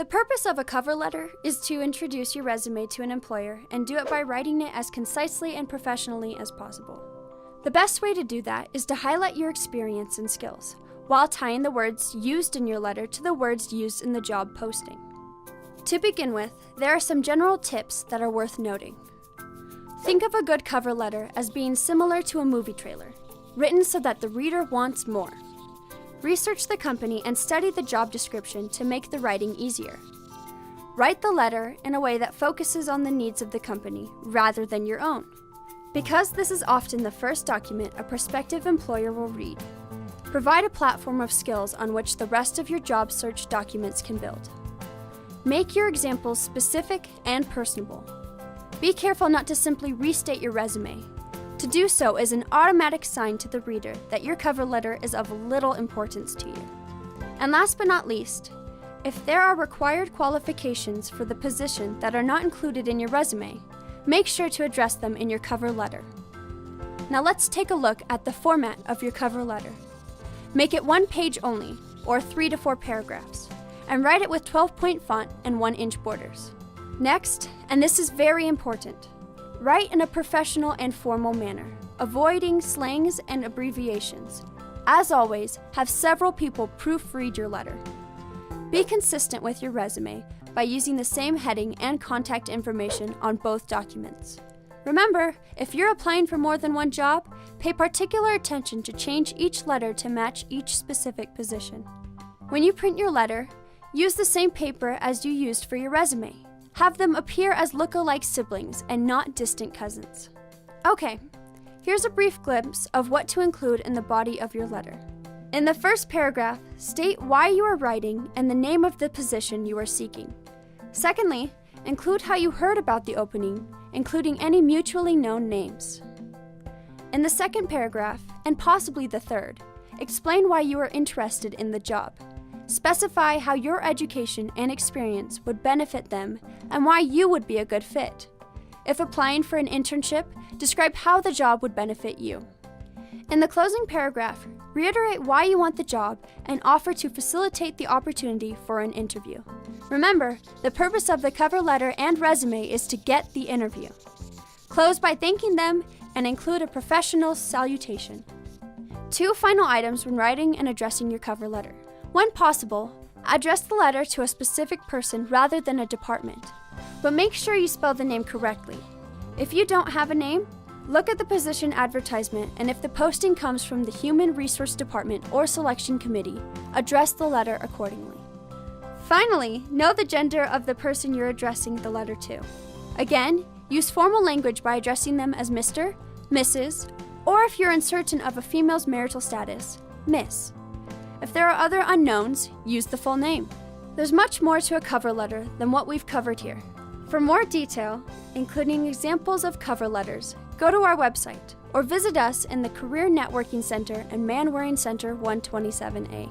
The purpose of a cover letter is to introduce your resume to an employer and do it by writing it as concisely and professionally as possible. The best way to do that is to highlight your experience and skills, while tying the words used in your letter to the words used in the job posting. To begin with, there are some general tips that are worth noting. Think of a good cover letter as being similar to a movie trailer, written so that the reader wants more. Research the company and study the job description to make the writing easier. Write the letter in a way that focuses on the needs of the company rather than your own. Because this is often the first document a prospective employer will read, provide a platform of skills on which the rest of your job search documents can build. Make your examples specific and personable. Be careful not to simply restate your resume. To do so is an automatic sign to the reader that your cover letter is of little importance to you. And last but not least, if there are required qualifications for the position that are not included in your resume, make sure to address them in your cover letter. Now let's take a look at the format of your cover letter. Make it 1 page only, or 3 to 4 paragraphs, and write it with 12-point font and 1-inch borders. Next, and this is very important, write in a professional and formal manner, avoiding slangs and abbreviations. As always, have several people proofread your letter. Be consistent with your resume by using the same heading and contact information on both documents. Remember, if you're applying for more than one job, pay particular attention to change each letter to match each specific position. When you print your letter, use the same paper as you used for your resume. Have them appear as look-alike siblings and not distant cousins. Okay, here's a brief glimpse of what to include in the body of your letter. In the first paragraph, state why you are writing and the name of the position you are seeking. Secondly, include how you heard about the opening, including any mutually known names. In the second paragraph, and possibly the third, explain why you are interested in the job. Specify how your education and experience would benefit them and why you would be a good fit. If applying for an internship, describe how the job would benefit you. In the closing paragraph, reiterate why you want the job and offer to facilitate the opportunity for an interview. Remember, the purpose of the cover letter and resume is to get the interview. Close by thanking them and include a professional salutation. 2 final items when writing and addressing your cover letter. When possible, address the letter to a specific person rather than a department, but make sure you spell the name correctly. If you don't have a name, look at the position advertisement, and if the posting comes from the Human Resource Department or Selection Committee, address the letter accordingly. Finally, know the gender of the person you're addressing the letter to. Again, use formal language by addressing them as Mr., Mrs., or if you're uncertain of a female's marital status, Miss. If there are other unknowns, use the full name. There's much more to a cover letter than what we've covered here. For more detail, including examples of cover letters, go to our website or visit us in the Career Networking Center and Manwaring Center 127A.